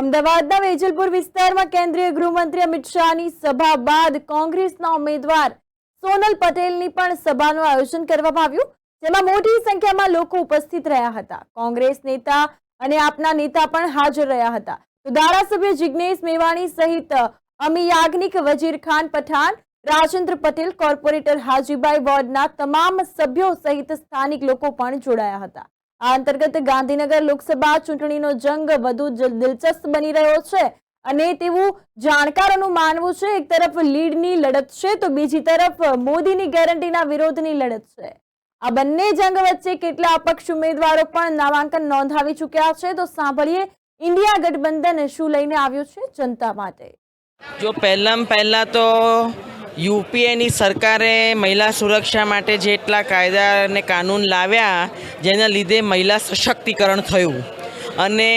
અમદાવાદના વેજલપુર વિસ્તારમાં કેન્દ્રીય ગૃહમંત્રી અમિત શાહની સભા બાદ કોંગ્રેસના ઉમેદવાર સોનલ પટેલની પણ સભાનું આયોજન કરવામાં આવ્યું, જેમાં મોટી સંખ્યામાં લોકો ઉપસ્થિત રહ્યા હતા। કોંગ્રેસ નેતા અને આપના નેતા પણ હાજર રહ્યા હતા। તો ધારાસભ્ય જિગ્નેશ મેવાણી સહિત અમી યાજ્ઞિક, વજીર ખાન પઠાણ, રાજેન્દ્ર પટેલ, કોર્પોરેટર હાજીભાઈ, વોર્ડના તમામ સભ્યો સહિત સ્થાનિક લોકો પણ જોડાયા હતા। આ અંતર્ગત ગાંધીનગર લોકસભા ચૂંટણીનો જંગ વધુ દિલચસ્પ બની રહ્યો છે અને તેવું જાણકારોનું માનવું છે। એક તરફ લીડની લડત છે તો બીજી તરફ મોદીની ગેરંટીના વિરોધની લડત છે। આ બંને જંગ વચ્ચે કેટલા અપક્ષ ઉમેદવારો પણ નામાંકન નોંધાવી ચૂક્યા છે। તો સાંભળીએ ઇન્ડિયા ગઠબંધન શું લઈને આવ્યું છે જનતા માટે। જો પહેલા તો યુપીએની સરકારે મહિલા સુરક્ષા માટે જેટલા કાયદા અને કાનૂન લાવ્યા, જેના લીધે મહિલા સશક્તિકરણ થયું અને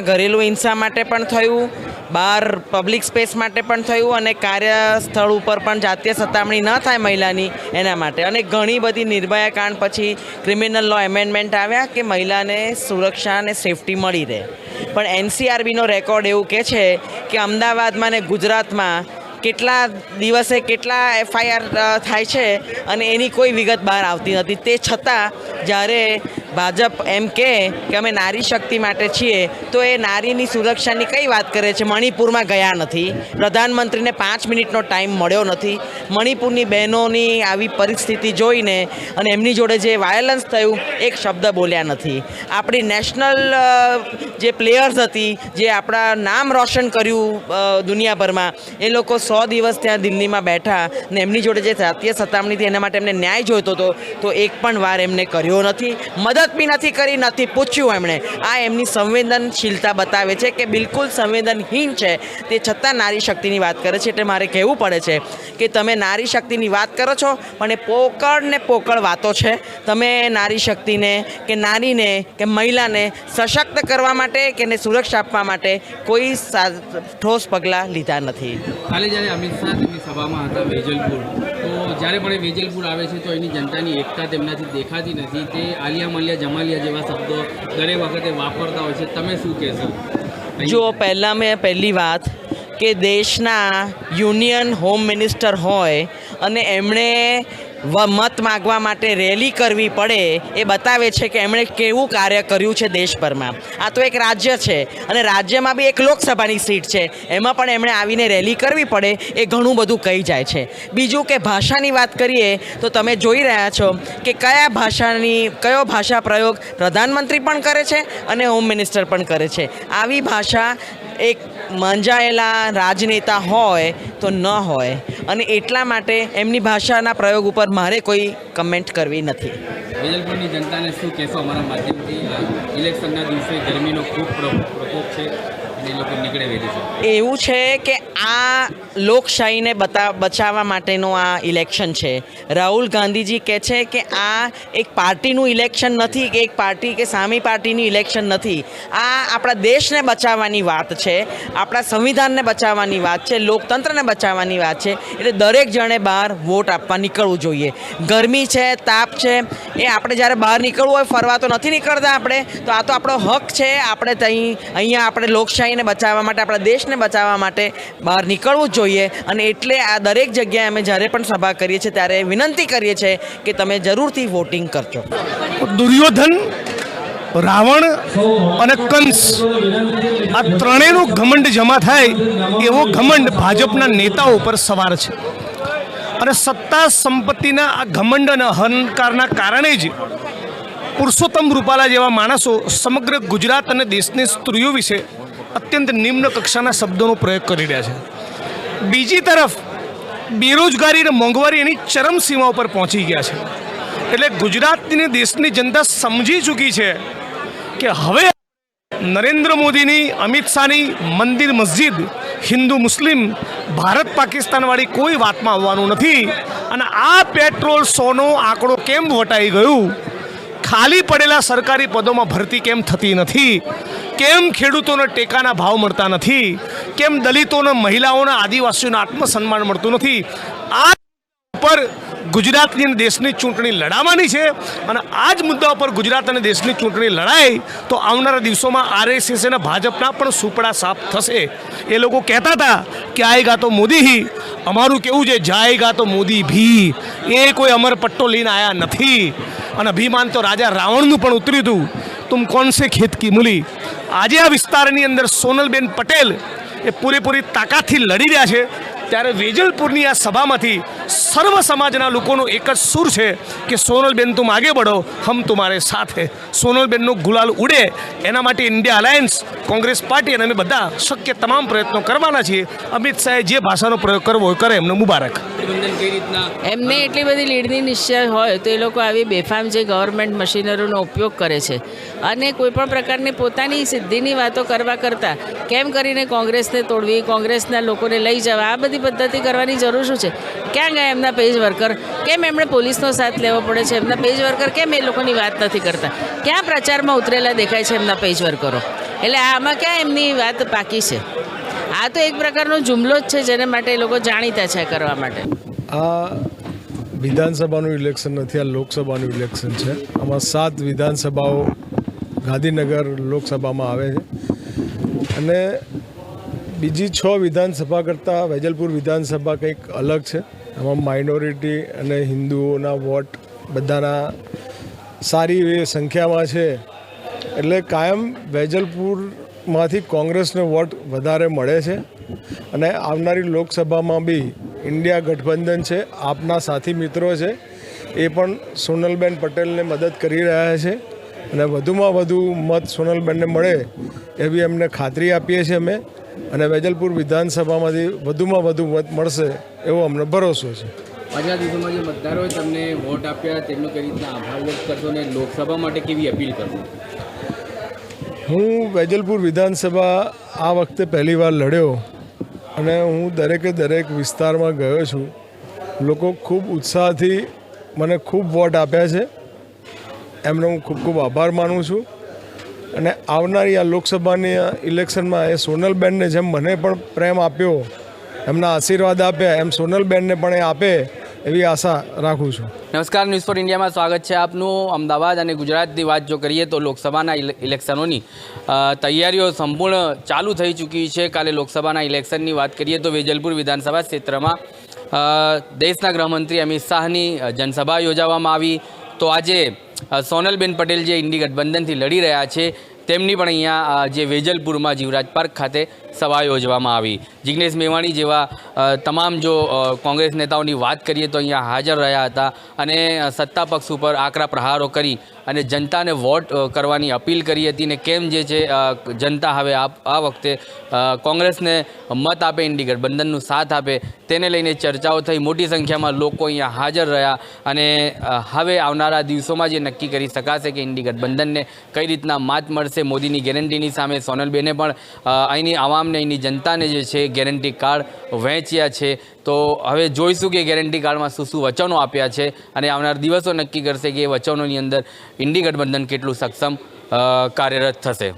ઘરેલું હિંસા માટે પણ થયું, બહાર પબ્લિક સ્પેસ માટે પણ થયું અને કાર્યસ્થળ ઉપર પણ જાતીય સતામણી ન થાય મહિલાની એના માટે। અને ઘણી બધી નિર્ભયા કાંડ પછી ક્રિમિનલ લો એમેન્ડમેન્ટ આવ્યા કે મહિલાને સુરક્ષા અને સેફટી મળી રહે। પણ એનસીઆરબીનો રેકોર્ડ એવું કહે છે કે અમદાવાદમાં ને ગુજરાતમાં કેટલા દિવસે કેટલા એફઆઈઆર થાય છે અને એની કોઈ વિગત બહાર આવતી નથી। તે છતાં જ્યારે ભાજપ એમ કે અમે નારી શક્તિ માટે છીએ તો એ નારીની સુરક્ષાની કઈ વાત કરે છે? મણિપુરમાં ગયા નથી, પ્રધાનમંત્રીને 5 મિનિટનો ટાઈમ મળ્યો નથી। મણિપુરની બહેનોની આવી પરિસ્થિતિ જોઈને અને એમની જોડે જે વાયલન્સ થયું એક શબ્દ બોલ્યા નથી। આપણી નેશનલ જે પ્લેયર્સ હતી, જે આપણા નામ રોશન કર્યું દુનિયાભરમાં, એ લોકો 100 દિવસ ત્યાં દિલ્હીમાં બેઠા ને એમની જોડે જે જાતીય સતામણી હતી એના માટે એમને ન્યાય જોઈતો હતો તો એક પણ વાર એમને કર્યો નથી, મદદ બી નથી કરી, નથી પૂછ્યું એમણે। આ એમની સંવેદનશીલતા બતાવે છે કે બિલકુલ સંવેદનહીન છે, તે છતાં નારી શક્તિની વાત કરે છે। એટલે મારે કહેવું પડે છે કે તમે નારી શક્તિની વાત કરો છો પણ એ પોકળ ને પોકળ વાતો છે। તમે નારી શક્તિને કે નારીને કે મહિલાને સશક્ત કરવા માટે કે એને સુરક્ષા આપવા માટે કોઈ ઠોસ પગલાં લીધા નથી। કાલે જ્યારે અમિત શાહ તેમની સભામાં હતા વેજલપુર, તો જ્યારે પણ એ વેજલપુર આવે છે તો એની જનતાની એકતા તેમનાથી દેખાતી નથી। તે આલિયા મલિયા જમાલિયા જેવા શબ્દો દરેક વખતે વાપરતા હોય છે, તમે શું કહેશો? જો પહેલી વાત કે દેશના યુનિયન હોમ મિનિસ્ટર હોય અને એમણે મત માગવા માટે રેલી કરવી પડે એ બતાવે છે કે એમણે કેવું કાર્ય કર્યું છે દેશભરમાં। આ તો એક રાજ્ય છે અને રાજ્યમાં બી એક લોકસભાની સીટ છે, એમાં પણ એમણે આવીને રેલી કરવી પડે એ ઘણું બધું કહી જાય છે। બીજું કે ભાષાની વાત કરીએ તો તમે જોઈ રહ્યા છો કે કયો ભાષા પ્રયોગ પ્રધાનમંત્રી પણ કરે છે અને હોમ મિનિસ્ટર પણ કરે છે। આવી ભાષા એક મંજાયેલા રાજનેતા હોય તો ન હોય અને એટલા માટે એમની ભાષાના પ્રયોગ ઉપર મારે કોઈ કમેન્ટ કરવી નથી। વેજલપુરની જનતાને શું કહેશો અમારા માધ્યમથી? ઇલેક્શનના દિવસે ગરમીનો ખૂબ પ્રકોપ છે અને એ લોકો નીકળે વહેલી છે। એવું છે કે આ લોકશાહીને બચાવવા માટેનું આ ઇલેક્શન છે। રાહુલ ગાંધીજી કહે છે કે આ એક પાર્ટીનું ઇલેક્શન નથી, કે એક પાર્ટી કે સામી પાર્ટીની ઇલેક્શન નથી, આ આપણા દેશને બચાવવાની વાત છે, આપણા સંવિધાનને બચાવવાની વાત છે, લોકતંત્રને બચાવવાની વાત છે। એટલે દરેક જણે બહાર વોટ આપવા નીકળવું જોઈએ। ગરમી છે, તાપ છે, એ આપણે જ્યારે બહાર નીકળવું હોય, ફરવા તો નથી નીકળતા આપણે, તો આ તો આપણો હક છે। આપણે અહીંયા આપણે લોકશાહીને બચાવવા માટે, આપણા દેશને બચાવવા માટે બહાર નીકળવું જ જોઈએ। અને એટલે આ દરેક જગ્યાએ અમે જ્યારે પણ સભા કરીએ છીએ ત્યારે વિનંતી કરીએ છીએ કે તમે જરૂરથી વોટિંગ કરજો। દુર્યોધન, રાવણ અને કંસ, આ ત્રણેયનું ઘમંડ જમા થાય એવો ઘમંડ ભાજપના નેતાઓ પર સવાર છે અને સત્તા સંપત્તિના આ ઘમંડ અને અહંકારના કારણે જ પુરુષોત્તમ રૂપાલા જેવા માણસો સમગ્ર ગુજરાત અને દેશની સ્ત્રીઓ વિશે અત્યંત નિમ્ન કક્ષાના શબ્દોનો પ્રયોગ કરી રહ્યા છે। બીજી તરફ બેરોજગારી અને મોંઘવારી એની ચરમસીમા ઉપર પહોંચી ગયા છે। એટલે ગુજરાતની દેશની જનતા સમજી ચૂકી છે કે હવે નરેન્દ્ર મોદીની, અમિત શાહની મંદિર મસ્જિદ, હિન્દુ મુસ્લિમ, ભારત પાકિસ્તાનવાળી કોઈ વાતમાં આવવાનું નથી। અને આ પેટ્રોલ 100નો આંકડો કેમ વટાઈ ગયું? ખાલી પડેલા સરકારી પદોમાં ભરતી કેમ થતી નથી? કેમ ખેડૂતોને ટેકાના ભાવ મળતા નથી? કેમ દલિતોને, મહિલાઓને, આદિવાસીઓને આત્મસન્માન મળતું નથી? આ ઉપર ગુજરાતની અને દેશની ચૂંટણી લડાવવાની છે અને આ જ મુદ્દા ઉપર ગુજરાત અને દેશની ચૂંટણી લડાય તો આવનારા દિવસોમાં RSS અને ભાજપના પણ સુપડા સાફ થશે. એ લોકો કહેતા હતા કે આયેગા તો મોદી હી, અમારું કેવું છે જાયેગા તો મોદી ભી. એ કોઈ અમર પટ્ટો લઈને આવ્યા નથી અને અભિમાન તો રાજા રાવણનું પણ ઉતર્યું હતું. તુમ કોણ સે ખેત કી મૂલી. આજે આ વિસ્તારની અંદર સોનલબેન પટેલ એ પૂરેપૂરી તાકાતથી લડી રહ્યા છે ત્યારે વેજલપુરની આ સભામાંથી સર્વ સમાજના લોકોનો એક જ સૂર છે કે સોનલબેન તુમ આગે બઢો, હમ તુમારે સાથ હે. સોનલબેનનો ગુલાલ ઉડે એના માટે ઇન્ડિયા અલાયન્સ, કોંગ્રેસ પાર્ટી અને અમે બધા શક્ય તમામ પ્રયત્નો કરવાના છીએ. અમિત શાહે જે ભાષાનો પ્રયોગ કરવો હોય કરે, એમને મુબારક. ગઠબંધન કઈ રીતના એમને એટલી બધી લીડની નિશ્ચય હોય તો એ લોકો આવી બેફામ જે ગવર્મેન્ટ મશીનરીનો ઉપયોગ કરે છે અને કોઈપણ પ્રકારની પોતાની સિદ્ધિની વાતો કરવા કરતાં કેમ કરીને કોંગ્રેસને તોડવી, કોંગ્રેસના લોકોને લઈ જવા, આ બધી પદ્ધતિ કરવાની જરૂર શું છે? ક્યાં ગયા એમના પેજ વર્કર? કેમ એમણે પોલીસનો સાથ લેવો પડે છે? એમના પેજ વર્કર કેમ એ લોકોની વાત નથી કરતા? ક્યાં પ્રચારમાં ઉતરેલા દેખાય છે એમના પેજ વર્કરો? એટલે આમાં ક્યાં એમની વાત પાકી છે? આ તો એક પ્રકારનો જુમલો જ છે જેને માટે એ લોકો જાણીતા છે કરવા માટે. આ વિધાનસભાનું ઇલેક્શન નથી, આ લોકસભાનું ઇલેક્શન છે. આમાં 7 વિધાનસભાઓ ગાંધીનગર લોકસભામાં આવે છે અને બીજી 6 વિધાનસભા કરતાં વેજલપુર વિધાનસભા કંઈક અલગ છે. આમાં માઇનોરિટી અને હિન્દુઓના વોટ બધાના સારી એવી સંખ્યામાં છે એટલે કાયમ વેજલપુરમાંથી કોંગ્રેસને વોટ વધારે મળે છે અને આવનારી લોકસભામાં બી ઇન્ડિયા ગઠબંધન છે, આપના સાથી મિત્રો છે, એ પણ સોનલબેન પટેલને મદદ કરી રહ્યા છે અને વધુમાં વધુ મત સોનલબેનને મળે એવી એમને ખાતરી આપીએ છીએ અમે અને વેજલપુર વિધાનસભામાંથી વધુમાં વધુ મત મળશે એવો અમને ભરોસો છે. આજના દિવસોમાં જે મતદારોએ તમને વોટ આપ્યા તેમનો કઈ રીતના આભાર વ્યક્ત કરશો અને લોકસભા માટે કેવી અપીલ કરશો? હું વેજલપુર વિધાનસભા આ વખતે પહેલીવાર લડ્યો અને હું દરેક વિસ્તારમાં ગયો છું. લોકો ખૂબ ઉત્સાહથી મને ખૂબ વોટ આપ્યા છે, એમનો હું ખૂબ આભાર માનું છું અને આવનારી આ લોકસભાની ઇલેક્શનમાં એ સોનલબેનને જેમ મને પણ પ્રેમ આપ્યો, એમના આશીર્વાદ આપ્યા, એમ સોનલબેનને પણ એ આપે એવી આશા રાખું છું. નમસ્કાર, ન્યૂઝ ફોર ઇન્ડિયામાં સ્વાગત છે આપનું. અમદાવાદ અને ગુજરાતની વાત જો કરીએ તો લોકસભાના ઇલેક્શનોની તૈયારીઓ સંપૂર્ણ ચાલુ થઈ ચૂકી છે. કાલે લોકસભાના ઇલેક્શનની વાત કરીએ તો વેજલપુર વિધાનસભા ક્ષેત્રમાં દેશના ગૃહમંત્રી અમિત શાહની જનસભા યોજવામાં આવી. તો આજે સોનલબેન પટેલ જે ઇન્ડી ગઠબંધનથી લડી રહ્યા છે તેમની પણ અહીંયા જે વેજલપુરમાં જીવરાજ પાર્ક ખાતે સભા યોજવામાં આવી. જિગ્નેશ મેવાણી જેવા તમામ જો કોંગ્રેસ નેતાઓની વાત કરીએ તો અહીંયા હાજર રહ્યા હતા અને સત્તા પક્ષ ઉપર આકરા પ્રહારો કરી અને જનતાને વોટ કરવાની અપીલ કરી હતી ને કેમ જે છે જનતા હવે આ વખતે કોંગ્રેસને મત આપે, ઇન્ડી ગઠબંધનનો સાથ આપે તેને લઈને ચર્ચાઓ થઈ. મોટી સંખ્યામાં લોકો અહીંયા હાજર રહ્યા અને હવે આવનારા દિવસોમાં જે નક્કી કરી શકાશે કે ઇન્ડી ગઠબંધનને કઈ રીતના માત મળશે. મોદીની ગેરંટીની સામે સોનલબેને પણ અહીંની આવામને, અહીંની જનતાને જે છે ગેરંટી કાર્ડ વહેંચ્યા છે. તો હવે જોઈશું કે ગેરંટી કાર્ડમાં શું વચનો આપ્યા છે અને આવનાર દિવસો નક્કી કરશે કે એ વચનોની અંદર ઇન્ડી ગઠબંધન કેટલું સક્ષમ કાર્યરત થશે.